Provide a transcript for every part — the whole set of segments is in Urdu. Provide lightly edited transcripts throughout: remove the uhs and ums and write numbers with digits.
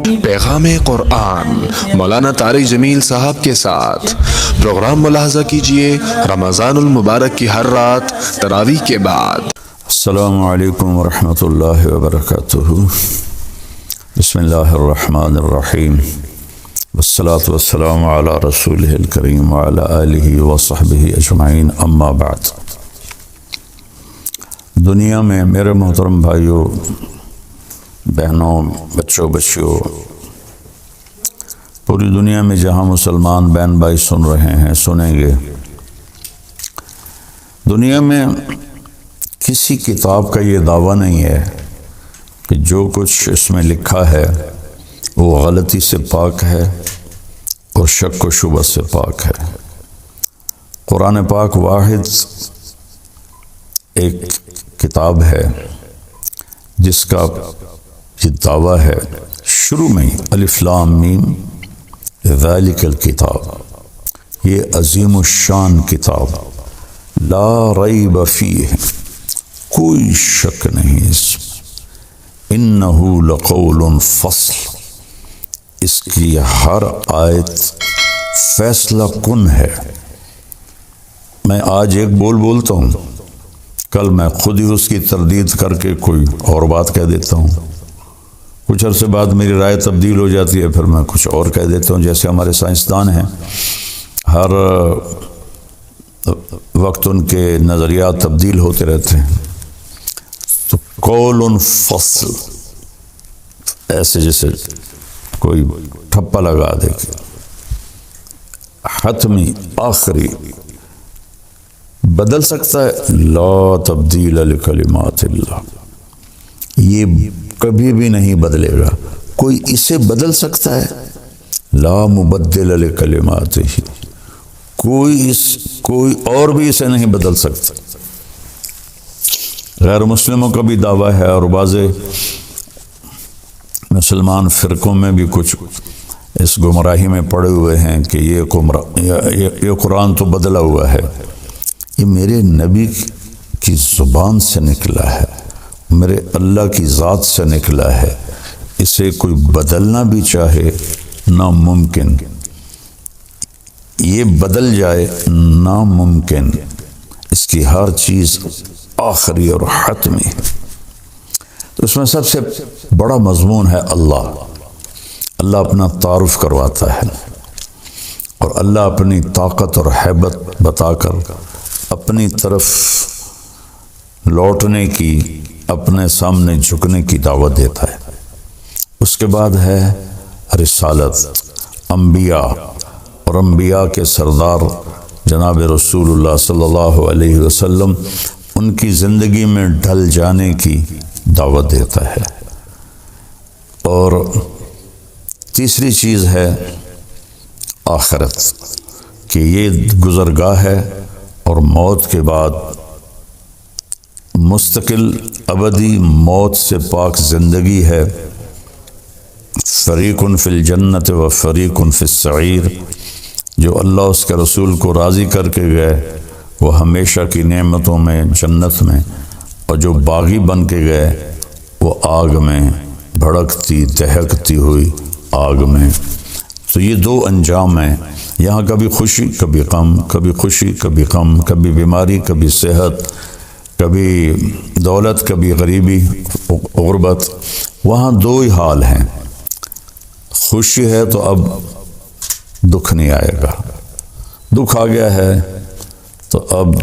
پیغام قرآن مولانا طارق جمیل صاحب کے ساتھ پروگرام ملاحظہ کیجئے رمضان المبارک کی ہر رات تراویح کے بعد۔ السلام علیکم ورحمۃ اللہ وبرکاتہ۔ بسم اللہ الرحمن الرحیم، والصلاة والسلام علی رسولہ الکریم وعلی آلہ وصحبہ اجمعین، اما بعد۔ دنیا میں میرے محترم بھائیوں، بہنوں، بچوں، بچیوں، پوری دنیا میں جہاں مسلمان بہن بھائی سن رہے ہیں، سنیں گے، دنیا میں کسی کتاب کا یہ دعویٰ نہیں ہے کہ جو کچھ اس میں لکھا ہے وہ غلطی سے پاک ہے اور شک و شبہ سے پاک ہے۔ قرآن پاک واحد ایک کتاب ہے جس کا یہ دعویٰ ہے شروع میں ہی الف لام میم ذالک الکتاب، یہ عظیم الشان کتاب، لا ریب فیہ، کوئی شک نہیں اس میں، انہ لقول فصل، اس کی ہر آیت فیصلہ کن ہے۔ میں آج ایک بولتا ہوں، کل میں خود ہی اس کی تردید کر کے کوئی اور بات کہہ دیتا ہوں، کچھ عرصے بعد میری رائے تبدیل ہو جاتی ہے، پھر میں کچھ اور کہہ دیتا ہوں۔ جیسے ہمارے سائنسدان ہیں، ہر وقت ان کے نظریات تبدیل ہوتے رہتے ہیں۔ تو قول فصل، ایسے جیسے کوئی ٹھپا لگا دے، حتمی، آخری، بدل سکتا ہے، لا تبدیل لکلمات اللہ، یہ کبھی بھی نہیں بدلے گا۔ کوئی اسے بدل سکتا ہے؟ لا مبدل لکلماتہ، کوئی اور بھی اسے نہیں بدل سکتا۔ غیر مسلموں کا بھی دعویٰ ہے، اور بعض مسلمان فرقوں میں بھی کچھ اس گمراہی میں پڑے ہوئے ہیں کہ یہ قرآن تو بدلا ہوا ہے۔ یہ میرے نبی کی زبان سے نکلا ہے، میرے اللہ کی ذات سے نکلا ہے، اسے کوئی بدلنا بھی چاہے ناممکن، یہ بدل جائے ناممکن، اس کی ہر چیز آخری اور حتمی۔ تو اس میں سب سے بڑا مضمون ہے اللہ اپنا تعارف کرواتا ہے، اور اللہ اپنی طاقت اور ہیبت بتا کر اپنی طرف لوٹنے کی، اپنے سامنے جھکنے کی دعوت دیتا ہے۔ اس کے بعد ہے رسالت، انبیاء، اور انبیاء کے سردار جناب رسول اللہ صلی اللہ علیہ وسلم، ان کی زندگی میں ڈھل جانے کی دعوت دیتا ہے۔ اور تیسری چیز ہے آخرت، کہ یہ گزرگاہ ہے اور موت کے بعد مستقل ابدی موت سے پاک زندگی ہے۔ فریق فی الجنت و فریق فی السعیر، جو اللہ اس کے رسول کو راضی کر کے گئے وہ ہمیشہ کی نعمتوں میں، جنت میں، اور جو باغی بن کے گئے وہ آگ میں، بھڑکتی دہکتی ہوئی آگ میں۔ تو یہ دو انجام ہیں، یہاں کبھی خوشی کبھی غم، کبھی خوشی کبھی غم، کبھی بیماری کبھی صحت، کبھی دولت کبھی غریبی غربت۔ وہاں دو ہی حال ہیں، خوشی ہے تو اب دکھ نہیں آئے گا، دکھ آ گیا ہے تو اب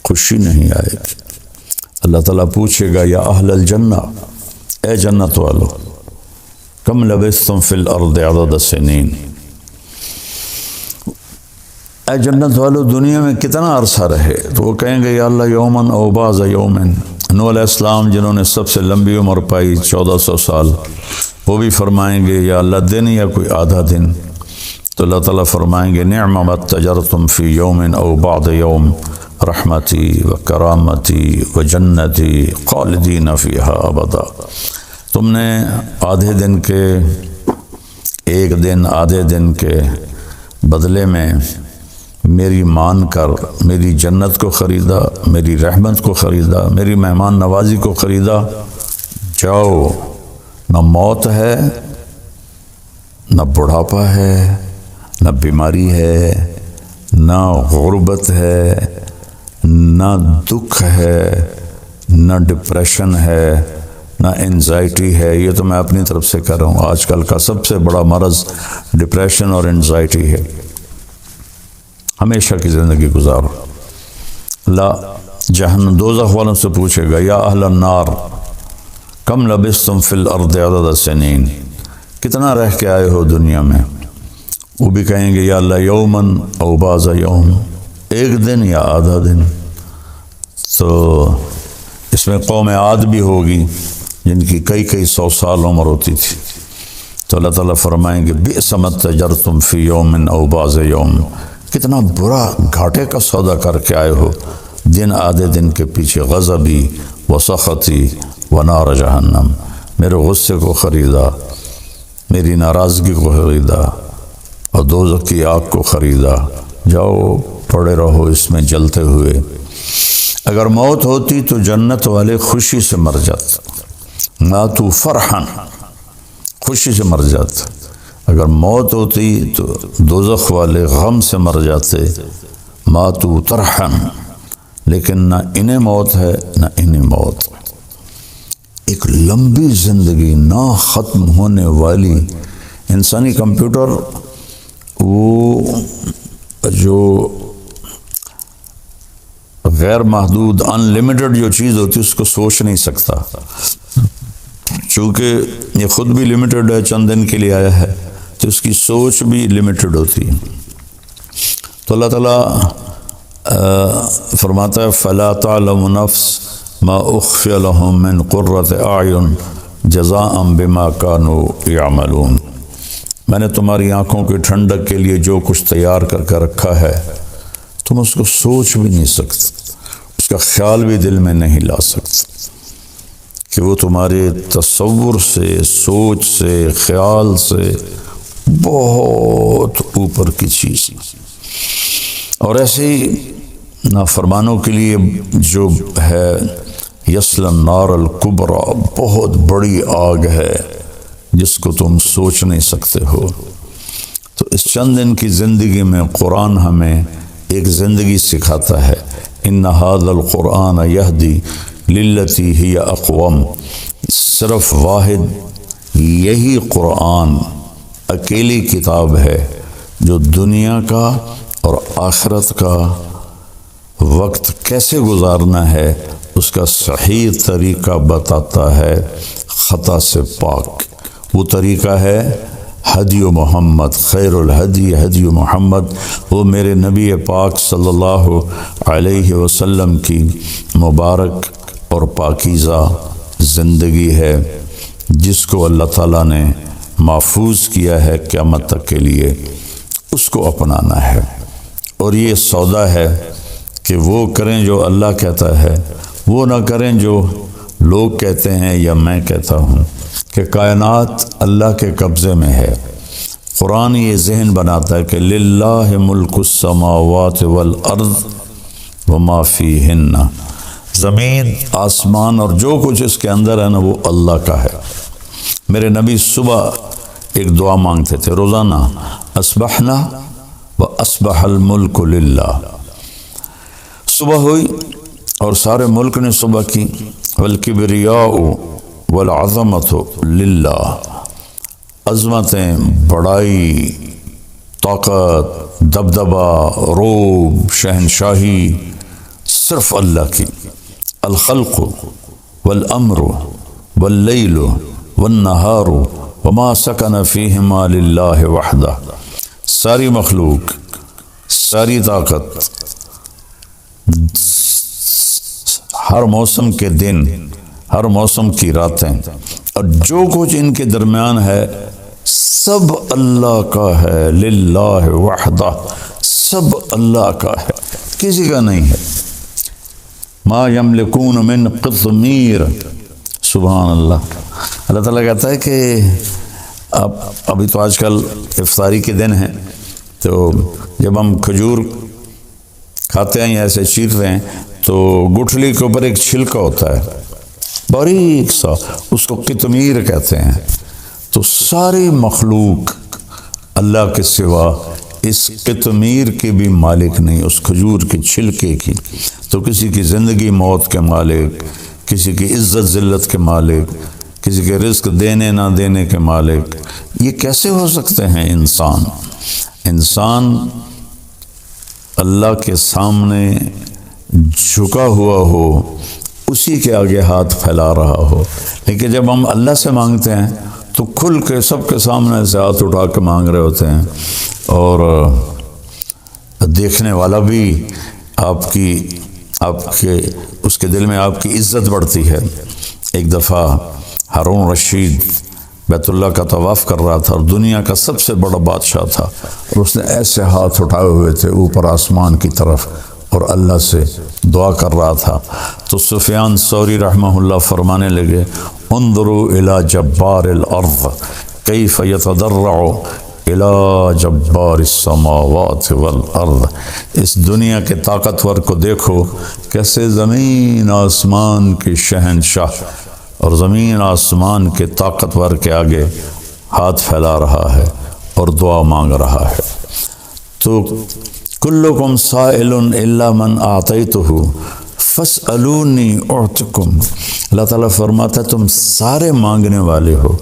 خوشی نہیں آئے گی۔ اللہ تعالیٰ پوچھے گا یا اہل الجنہ، اے جنت والو، کم لبثتم فی الارض عدد سنین، اے جنت والو دنیا میں کتنا عرصہ رہے؟ تو وہ کہیں گے یا اللہ یومن او بعض یومن۔ نوح علیہ السلام جنہوں نے سب سے لمبی عمر پائی 1400 سال، وہ بھی فرمائیں گے یا اللہ دن یا کوئی آدھا دن۔ تو اللہ تعالیٰ فرمائیں گے نعم ما تجرتم فی یوم او بعض یوم، رحمتی و کرامتی و جنتی خالدین فیہا ابدا۔ تم نے آدھے دن کے، ایک دن آدھے دن کے بدلے میں میری مان کر میری جنت کو خریدا، میری رحمت کو خریدا، میری مہمان نوازی کو خریدا۔ جاؤ، نہ موت ہے نہ بڑھاپا ہے، نہ بیماری ہے، نہ غربت ہے، نہ دکھ ہے، نہ ڈپریشن ہے، نہ انزائٹی ہے۔ یہ تو میں اپنی طرف سے کر رہا ہوں، آج کل کا سب سے بڑا مرض ڈپریشن اور انزائٹی ہے۔ ہمیشہ کی زندگی گزارو۔ اللہ جہنم دوزخ والوں سے پوچھے گا، یا اہل النار کم لبثتم فی الارض عدد سنین، کتنا رہ کے آئے ہو دنیا میں؟ وہ بھی کہیں گے یا اللہ یومن او بعض یوم، ایک دن یا آدھا دن۔ تو اس میں قوم عاد بھی ہوگی جن کی کئی سو سال عمر ہوتی تھی، تو اللہ تعالیٰ فرمائیں گے بئس ما تجرتم فی یوم او بعض یوم، کتنا برا گھاٹے کا سودا کر کے آئے ہو، دن آدھے دن کے پیچھے غضبی و سخطی و نار جہنم، میرے غصے کو خریدا، میری ناراضگی کو خریدا اور دوزخ کی آگ کو خریدا، جاؤ پڑے رہو اس میں جلتے ہوئے۔ اگر موت ہوتی تو جنت والے خوشی سے مر جاتے، ماتوا فرحاً، خوشی سے مر جاتے۔ اگر موت ہوتی تو دوزخ والے غم سے مر جاتے، ماتوا طرحاً، لیکن نہ انہیں موت ہے نہ انہیں موت۔ ایک لمبی زندگی، نہ ختم ہونے والی انسانی کمپیوٹر، وہ جو غیر محدود ان لمیٹڈ جو چیز ہوتی ہے اس کو سوچ نہیں سکتا، چونکہ یہ خود بھی لمیٹڈ ہے، چند دن کے لیے آیا ہے، تو اس کی سوچ بھی لمیٹڈ ہوتی ہے۔ تو اللہ تعالیٰ فرماتا ہے فَلَا تَعْلَمُ نَفْسٌ مَا أُخْفِيَ لَهُم مِّن قُرَّةِ أَعْيُنٍ جَزَاءً بِمَا كَانُوا يَعْمَلُونَ، میں نے تمہاری آنکھوں کی ٹھنڈک کے لیے جو کچھ تیار کر کے رکھا ہے تم اس کو سوچ بھی نہیں سکتے، اس کا خیال بھی دل میں نہیں لا سکتے کہ وہ تمہارے تصور سے، سوچ سے، خیال سے بہت اوپر کی چیز۔ اور ایسے ہی نافرمانوں کے لیے جو ہے یصلی النار الکبریٰ، بہت بڑی آگ ہے جس کو تم سوچ نہیں سکتے ہو۔ تو اس چند دن کی زندگی میں قرآن ہمیں ایک زندگی سکھاتا ہے، ان ھذا القرآن یہدی للتی ہی اقوم، صرف واحد یہی قرآن اکیلی کتاب ہے جو دنیا کا اور آخرت کا وقت کیسے گزارنا ہے اس کا صحیح طریقہ بتاتا ہے، خطا سے پاک۔ وہ طریقہ ہے ہدی محمد، خیر الہدی ہدی محمد، وہ میرے نبی پاک صلی اللہ علیہ وسلم کی مبارک اور پاکیزہ زندگی ہے جس کو اللہ تعالیٰ نے محفوظ کیا ہے قیامت تک کے لیے، اس کو اپنانا ہے۔ اور یہ سودا ہے کہ وہ کریں جو اللہ کہتا ہے، وہ نہ کریں جو لوگ کہتے ہیں یا میں کہتا ہوں، کہ کائنات اللہ کے قبضے میں ہے۔ قرآن یہ ذہن بناتا ہے کہ للہ ملک السماوات والارض وما فیہن، زمین، آسمان اور جو کچھ اس کے اندر ہے نا وہ اللہ کا ہے۔ میرے نبی صبح ایک دعا مانگتے تھے روزانہ، اصبحنا واصبح الملک للہ، صبح ہوئی اور سارے ملک نے صبح کی، والکبریاء والعظمت للہ، عظمتیں، بڑائی، طاقت، دبدبہ، روب، شہنشاہی صرف اللہ کی، الخلق والامر واللیل والنہار وما سکن فیہما للہ وحدہ، ساری مخلوق، ساری طاقت، ہر موسم کے دن، ہر موسم کی راتیں، اور جو کچھ ان کے درمیان ہے سب اللہ کا ہے، للہ وحدہ، سب اللہ کا ہے، کسی کا نہیں ہے۔ ما یملکون من قطمیر، سبحان اللہ۔ اللہ تعالیٰ کہتا ہے کہ ابھی تو آج کل افطاری کے دن ہیں، تو جب ہم کھجور کھاتے ہیں یا ایسے چیرتے ہیں تو گٹھلی کے اوپر ایک چھلکا ہوتا ہے باریک سا، اس کو قطمیر کہتے ہیں۔ تو ساری مخلوق اللہ کے سوا اس قطمیر کے بھی مالک نہیں، اس کھجور کے چھلکے کی۔ تو کسی کی زندگی موت کے مالک، کسی کی عزت ذلت کے مالک، کسی کے رزق دینے نہ دینے کے مالک، یہ کیسے ہو سکتے ہیں؟ انسان اللہ کے سامنے جھکا ہوا ہو، اسی کے آگے ہاتھ پھیلا رہا ہو، لیکن جب ہم اللہ سے مانگتے ہیں تو کھل کے سب کے سامنے سے ہاتھ اٹھا کے مانگ رہے ہوتے ہیں، اور دیکھنے والا بھی آپ کے اس کے دل میں آپ کی عزت بڑھتی ہے۔ ایک دفعہ ہارون رشید بیت اللہ کا طواف کر رہا تھا، اور دنیا کا سب سے بڑا بادشاہ تھا، اور اس نے ایسے ہاتھ اٹھائے ہوئے تھے اوپر آسمان کی طرف، اور اللہ سے دعا کر رہا تھا۔ تو سفیان ثوری رحمہ اللہ فرمانے لگے، انظروا الی جبار الارض کیف یتضرع الی جبار السماوات والارض۔ اس دنیا کے طاقتور کو دیکھو کیسے زمین آسمان کے شہنشاہ اور زمین آسمان کے طاقتور کے آگے ہاتھ پھیلا رہا ہے اور دعا مانگ رہا ہے۔ تو کلکم سائل الا من اعطیتہ فاسألونی اعطکم۔ اللہ تعالیٰ فرماتا ہے تم سارے مانگنے والے ہو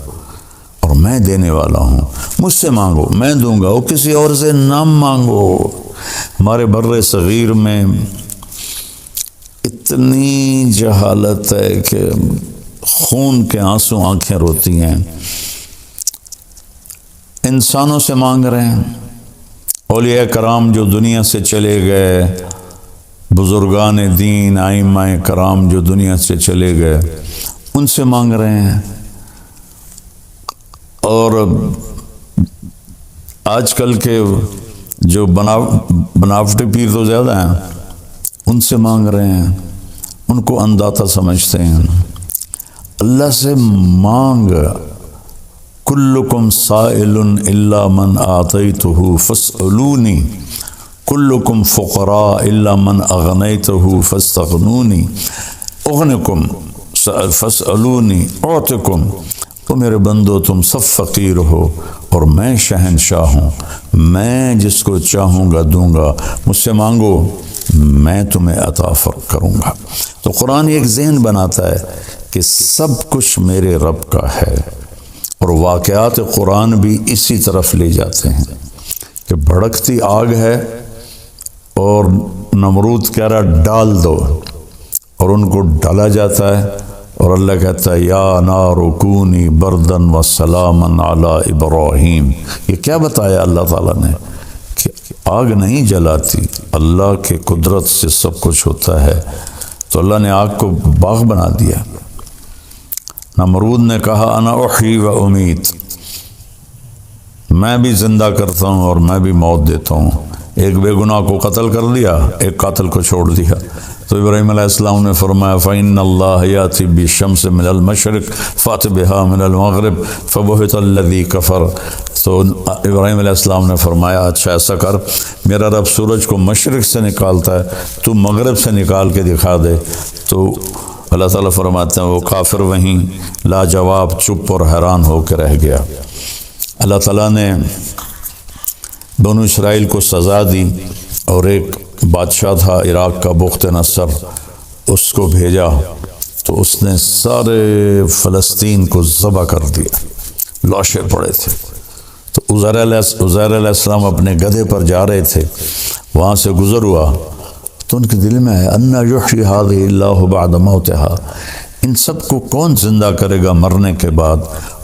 اور میں دینے والا ہوں، مجھ سے مانگو میں دوں گا، وہ کسی اور سے نہ مانگو۔ ہمارے بر صغیر میں اتنی جہالت ہے کہ خون کے آنسو آنکھیں روتی ہیں۔ انسانوں سے مانگ رہے ہیں، اولیاء کرام جو دنیا سے چلے گئے، بزرگان دین ائمہ کرام جو دنیا سے چلے گئے، ان سے مانگ رہے ہیں۔ اور آج کل کے جو بناوٹی پیر تو زیادہ ہیں، ان سے مانگ رہے ہیں، ان کو انداتا سمجھتے ہیں۔ اللہ سے مانگ، کلکم سائل الا من آتیتہ فاسألونی، کلکم فقراء الا من اغنیتہ فاستغنونی، اغنکم فاسألونی اعطکم۔ تو میرے بندو تم سب فقیر ہو اور میں شہنشاہ ہوں، میں جس کو چاہوں گا دوں گا، مجھ سے مانگو میں تمہیں عطا کروں گا۔ تو قرآن ایک ذہن بناتا ہے کہ سب کچھ میرے رب کا ہے، اور واقعات قرآن بھی اسی طرف لے جاتے ہیں کہ بھڑکتی آگ ہے اور نمرود کہہ رہا ڈال دو، اور ان کو ڈالا جاتا ہے، اور اللہ کہتا ہے یا نار کونی بردن و سلاما علی ابراہیم۔ یہ کیا بتایا اللہ تعالیٰ نے کہ آگ نہیں جلاتی، اللہ کے قدرت سے سب کچھ ہوتا ہے۔ تو اللہ نے آگ کو باغ بنا دیا۔ نمرود نے کہا انا احیی و امیت، میں بھی زندہ کرتا ہوں اور میں بھی موت دیتا ہوں۔ ایک بے گناہ کو قتل کر دیا، ایک قاتل کو چھوڑ دیا۔ تو ابراہیم علیہ السلام نے فرمایا فَإِنَّ اللَّهَ يَأْتِي بِالشَّمْسِ مِنَ الْمَشْرِقِ فَأْتِ بِهَا مِنَ الْمَغْرِبِ فَبُهِتَ الَّذِي كَفَرَ۔ تو ابراہیم علیہ السلام نے فرمایا اچھا ایسا کر، میرا رب سورج کو مشرق سے نکالتا ہے، تو مغرب سے نکال کے دکھا دے۔ تو اللہ تعالیٰ فرماتے ہیں وہ کافر وہیں لاجواب چپ اور حیران ہو کے رہ گیا۔ اللہ تعالیٰ نے بنو اسرائیل کو سزا دی، اور ایک بادشاہ تھا عراق کا بخت نصر، اس کو بھیجا تو اس نے سارے فلسطین کو ذبح کر دیا، لاشیں پڑے تھے۔ تو عزیر علیہ السلام اپنے گدھے پر جا رہے تھے، وہاں سے گزر ہوا تو ان کے دل میں ہے انا یحیی ہذہ اللہ بعد موتہا، ان سب کو کون زندہ کرے گا مرنے کے بعد،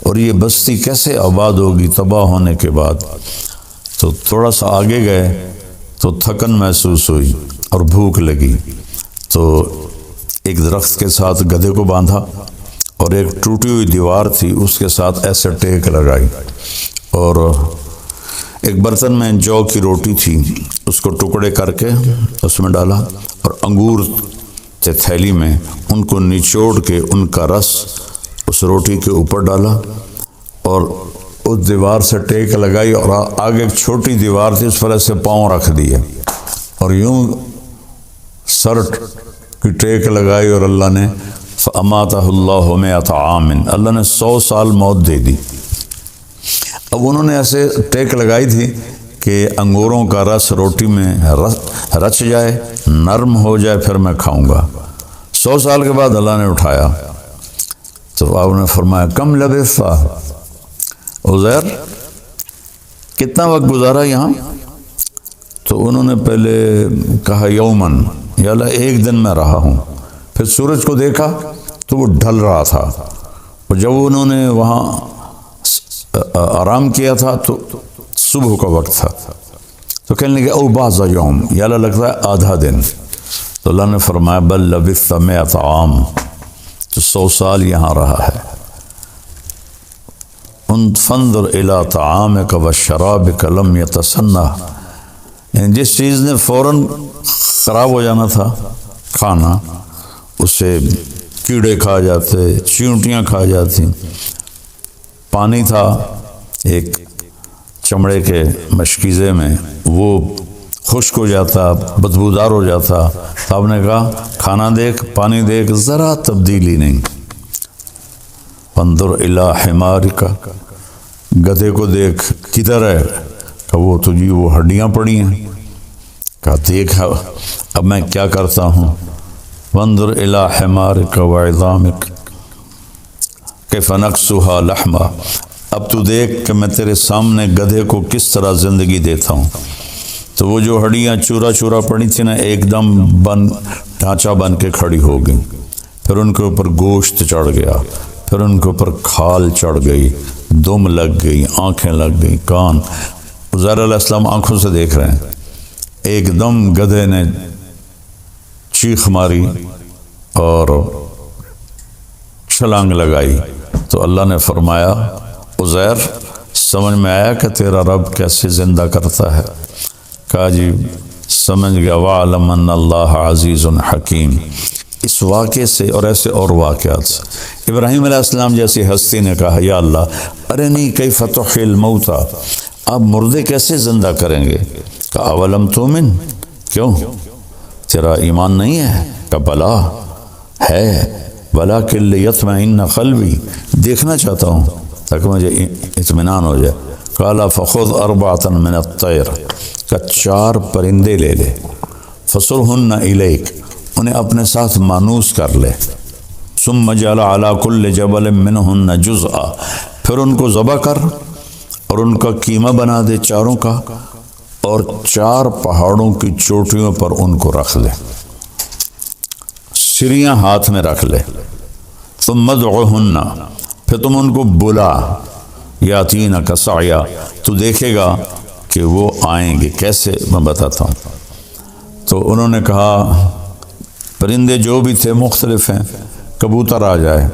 اور یہ بستی کیسے آباد ہوگی تباہ ہونے کے بعد۔ تو تھوڑا سا آگے گئے تو تھکن محسوس ہوئی اور بھوک لگی، تو ایک درخت کے ساتھ گدھے کو باندھا، اور ایک ٹوٹی ہوئی دیوار تھی اس کے ساتھ ایسے ٹیک لگائی، اور ایک برتن میں جو کی روٹی تھی اس کو ٹکڑے کر کے اس میں ڈالا، اور انگور تھے تھیلی میں، ان کو نچوڑ کے ان کا رس اس روٹی کے اوپر ڈالا، اور اس دیوار سے ٹیک لگائی، اور آگے ایک چھوٹی دیوار تھی اس پر ایسے پاؤں رکھ دیے، اور یوں سر کی ٹیک لگائی، اور اللہ نے فَأَمَاتَهُ اللَّهُ مِئَةَ عَامٍ، اللہ نے 100 سال موت دے دی۔ اب انہوں نے ایسے ٹیک لگائی تھی کہ انگوروں کا رس روٹی میں رچ جائے، نرم ہو جائے، پھر میں کھاؤں گا۔ 100 سال کے بعد اللہ نے اٹھایا تو آپ نے فرمایا کم لبثت عزیر، کتنا وقت گزارا یہاں؟ تو انہوں نے پہلے کہا یومن، یا اللہ ایک دن میں رہا ہوں۔ پھر سورج کو دیکھا تو وہ ڈھل رہا تھا، اور جب انہوں نے وہاں آرام کیا تھا تو صبح کا وقت تھا، تو کہنے لگے او بعض یوم، یا اللہ لگتا ہے آدھا دن۔ تو اللہ نے فرمایا بل لبثت 100 عام، تو 100 سال یہاں رہا ہے۔ فانظر الی طعامک وشرابک لم یتسنہ، یعنی جس چیز نے فوراً خراب ہو جانا تھا کھانا، اسے کیڑے کھا جاتے، چیونٹیاں کھا جاتی۔ پانی تھا ایک چمڑے کے مشکیزے میں، وہ خشک ہو جاتا، بدبودار ہو جاتا، تو آپ نے کہا کھانا دیکھ، پانی دیکھ، ذرا تبدیلی نہیں۔ فانظر الی حمارک، گدھے کو دیکھ کدھر ہے؟ کہ وہ تو جی وہ ہڈیاں پڑی ہیں۔ کہا دیکھ اب میں کیا کرتا ہوں۔ وانظر الی حمارک وعظامک کیف نکسوها لحما، اب تو دیکھ کہ میں تیرے سامنے گدھے کو کس طرح زندگی دیتا ہوں۔ تو وہ جو ہڈیاں چورا چورا پڑی تھی نا، ایک دم ڈھانچہ بن کے کھڑی ہو گئی، پھر ان کے اوپر گوشت چڑھ گیا، پھر ان کے اوپر کھال چڑھ گئی، دم لگ گئی، آنکھیں لگ گئی، کان۔ عزیر علیہ السلام آنکھوں سے دیکھ رہے ہیں، ایک دم گدھے نے چیخ ماری اور چھلانگ لگائی۔ تو اللہ نے فرمایا عزیر سمجھ میں آیا کہ تیرا رب کیسے زندہ کرتا ہے؟ کہا جی سمجھ گیا۔ وَعْلَمْ أَنَّ اللَّهَ عَزِيزٌ حَكِيمٌ۔ اس واقعے سے اور ایسے اور واقعات سے ابراہیم علیہ السلام جیسی ہستی نے کہا یا اللہ ارنی کیف تحیی الموتیٰ، آپ مردے کیسے زندہ کریں گے؟ کہا اولم تؤمن، کیوں تیرا ایمان نہیں ہے؟ کہا بلا ہے، ولکن لیطمئن قلبی، دیکھنا چاہتا ہوں تاکہ مجھے اطمینان ہو جائے۔ قال فخذ 4 من الطیر، کہ 4 پرندے لے لے، فصرہن الیک، انہیں اپنے ساتھ مانوس کر لے، ثم جعل علی کل جبل منہن جزءا، پھر ان کو ذبح کر اور ان کا قیمہ بنا دے چاروں کا، اور 4 پہاڑوں کی چوٹیوں پر ان کو رکھ لے، سریاں ہاتھ میں رکھ لے۔ ثم ادعوہن، پھر تم ان کو بلا، یاتینک سعیا، تو دیکھے گا کہ وہ آئیں گے کیسے، میں بتاتا ہوں۔ تو انہوں نے کہا پرندے جو بھی تھے مختلف ہیں، کبوتر آ جائے،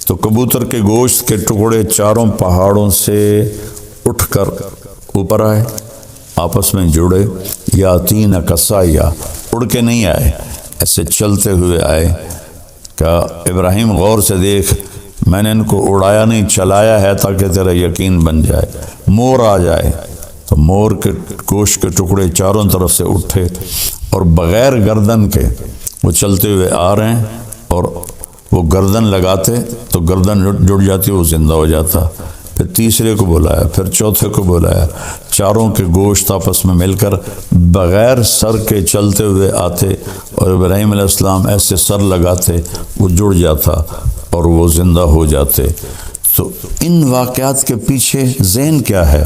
تو کبوتر کے گوشت کے ٹکڑے 4 پہاڑوں سے اٹھ کر اوپر آئے، آپس میں جڑے، یاتینک سعیا، اڑ کے نہیں آئے، ایسے چلتے ہوئے آئے۔ کہ ابراہیم غور سے دیکھ، میں نے ان کو اڑایا نہیں، چلایا ہے تاکہ تیرا یقین بن جائے۔ مور آ جائے تو مور کے گوشت کے ٹکڑے چاروں طرف سے اٹھے، اور بغیر گردن کے وہ چلتے ہوئے آ رہے ہیں، اور وہ گردن لگاتے تو گردن جڑ جاتی، وہ زندہ ہو جاتا۔ پھر تیسرے کو بلایا، پھر چوتھے کو بلایا، چاروں کے گوشت آپس میں مل کر بغیر سر کے چلتے ہوئے آتے، اور ابراہیم علیہ السلام ایسے سر لگاتے، وہ جڑ جاتا اور وہ زندہ ہو جاتے۔ تو ان واقعات کے پیچھے ذہن کیا ہے؟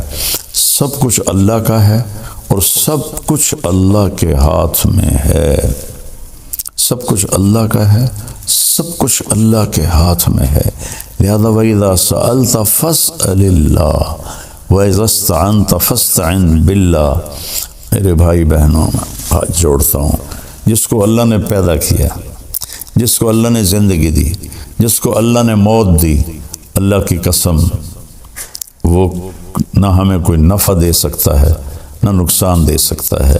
سب کچھ اللہ کا ہے، اور سب کچھ اللہ کے ہاتھ میں ہے، سب کچھ اللہ کا ہے، سب کچھ اللہ کے ہاتھ میں ہے۔ لہذا وَإِذَا سَأَلْتَ فَاسْأَلِ اللَّهَ وَإِذَا اسْتَعَنْتَ فَاسْتَعِنْ بِاللَّهِ۔ میرے بھائی بہنوں، میں ہاتھ جوڑتا ہوں، جس کو اللہ نے پیدا کیا، جس کو اللہ نے زندگی دی، جس کو اللہ نے موت دی، اللہ کی قسم وہ نہ ہمیں کوئی نفع دے سکتا ہے نہ نقصان دے سکتا ہے۔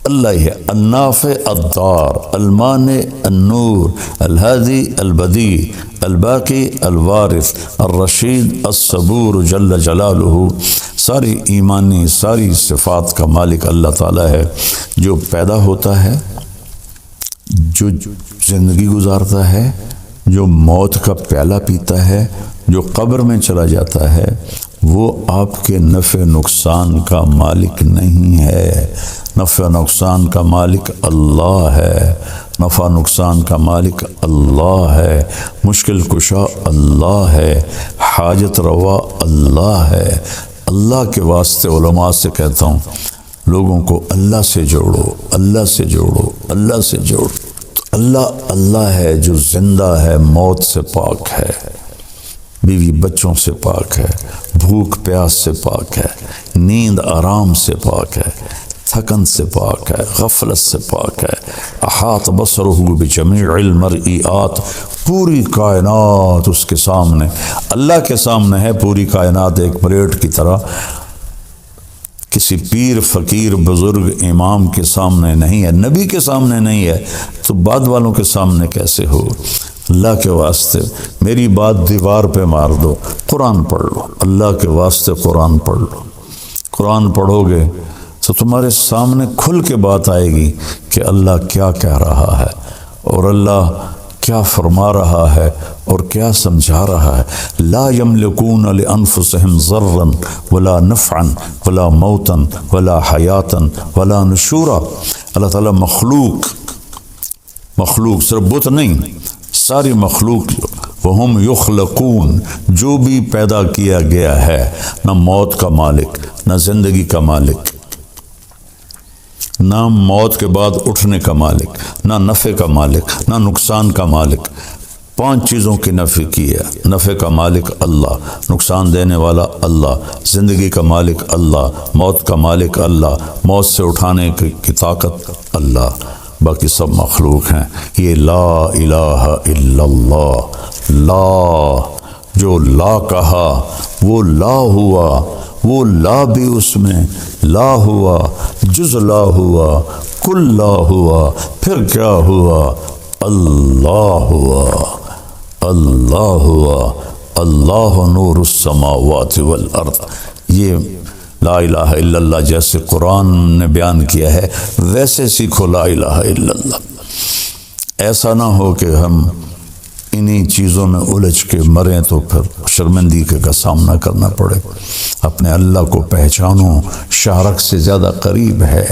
اللہ ہی ہے النافع الضار، المانع النور، الہادی البدیع، الباقی الوارث، الرشید الصبور جل جلالہ۔ ساری ایمانی ساری صفات کا مالک اللہ تعالیٰ ہے، جو پیدا ہوتا ہے، جو زندگی گزارتا ہے، جو موت کا پیالہ پیتا ہے، جو قبر میں چلا جاتا ہے، وہ آپ کے نفع نقصان کا مالک نہیں ہے۔ نفع نقصان کا مالک اللہ ہے، نفع نقصان کا مالک اللہ ہے، مشکل کشا اللہ ہے، حاجت روا اللہ ہے۔ اللہ کے واسطے علماء سے کہتا ہوں، لوگوں کو اللہ سے جوڑو، اللہ سے جوڑو، اللہ سے جوڑو۔ اللہ اللہ ہے جو زندہ ہے، موت سے پاک ہے، بیوی بچوں سے پاک ہے، بھوک پیاس سے پاک ہے، نیند آرام سے پاک ہے، تھکن سے پاک ہے، غفلت سے پاک ہے۔ احاط بصرہ بجمیع المرئیات، پوری کائنات اس کے سامنے، اللہ کے سامنے ہے پوری کائنات، ایک پریڈ کی طرح۔ کسی پیر فقیر بزرگ امام کے سامنے نہیں ہے، نبی کے سامنے نہیں ہے، تو بعد والوں کے سامنے کیسے ہو؟ اللہ کے واسطے میری بات دیوار پہ مار دو، قرآن پڑھ لو، اللہ کے واسطے قرآن پڑھ لو۔ قرآن پڑھو گے تو تمہارے سامنے کھل کے بات آئے گی کہ اللہ کیا کہہ رہا ہے اور اللہ کیا فرما رہا ہے اور کیا سمجھا رہا ہے۔ لا یملکون لانفسہم ضرا ولا نفعا ولا موتا ولا حیاتا ولا نشورا۔ اللہ تعالیٰ مخلوق صرف بت نہیں، ساری مخلوق، وہم یخلقون، جو بھی پیدا کیا گیا ہے، نہ موت کا مالک، نہ زندگی کا مالک، نہ موت کے بعد اٹھنے کا مالک، نہ نفع کا مالک، نہ نقصان کا مالک۔ 5 چیزوں کی نفع کی ہے۔ نفع کا مالک اللہ، نقصان دینے والا اللہ، زندگی کا مالک اللہ، موت کا مالک اللہ، موت سے اٹھانے کی طاقت اللہ، باقی سب مخلوق ہیں۔ یہ لا الہ الا اللہ، لا جو لا کہا وہ لا ہوا، وہ لا بھی اس میں لا ہوا، جز لا ہوا، کل لا ہوا، پھر کیا ہوا؟ اللہ ہوا، اللہ ہوا، اللہ نور السماوات والارض۔ یہ لا الہ الا اللہ جیسے قرآن نے بیان کیا ہے ویسے سیکھو لا الہ الا اللہ۔ ایسا نہ ہو کہ ہم انہی چیزوں میں الجھ کے مریں تو پھر شرمندگی کا سامنا کرنا پڑے۔ اپنے اللہ کو پہچانو، شارک سے زیادہ قریب ہے،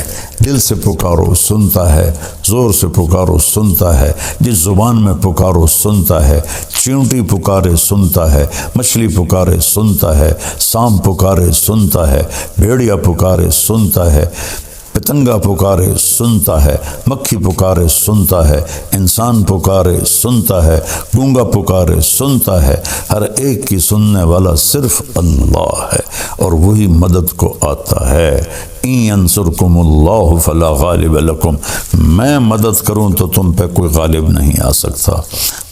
دل سے پکارو سنتا ہے، زور سے پکارو سنتا ہے، جس زبان میں پکارو سنتا ہے، چیونٹی پکارے سنتا ہے، مچھلی پکارے سنتا ہے، سانپ پکارے سنتا ہے، بھیڑیا پکارے سنتا ہے، پتنگا پکارے سنتا ہے، مکھی پکارے سنتا ہے، انسان پکارے سنتا ہے، گونگا پکارے سنتا ہے، ہر ایک کی سننے والا صرف اللہ ہے اور وہی مدد کو آتا ہے۔ ان ینصرکم اللہ فلا غالب لکم، میں مدد کروں تو تم پہ کوئی غالب نہیں آ سکتا۔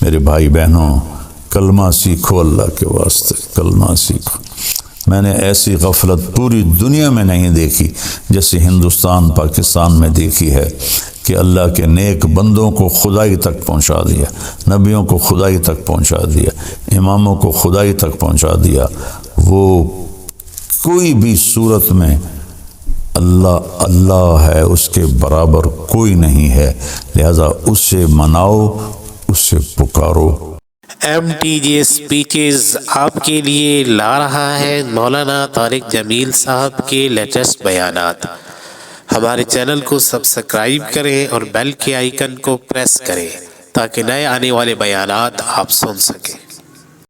میرے بھائی بہنوں، کلمہ سیکھو، اللہ کے واسطے کلمہ سیکھو۔ میں نے ایسی غفلت پوری دنیا میں نہیں دیکھی جیسے ہندوستان پاکستان میں دیکھی ہے کہ اللہ کے نیک بندوں کو خدائی تک پہنچا دیا، نبیوں کو خدائی تک پہنچا دیا، اماموں کو خدائی تک پہنچا دیا۔ وہ کوئی بھی صورت میں اللہ اللہ ہے، اس کے برابر کوئی نہیں ہے، لہذا اس سے مناؤ، اس سے پکارو۔ MTJ اسپیچز آپ کے لیے لا رہا ہے مولانا طارق جمیل صاحب کے لیٹسٹ بیانات۔ ہمارے چینل کو سبسکرائب کریں اور بیل کے آئیکن کو پریس کریں تاکہ نئے آنے والے بیانات آپ سن سکیں۔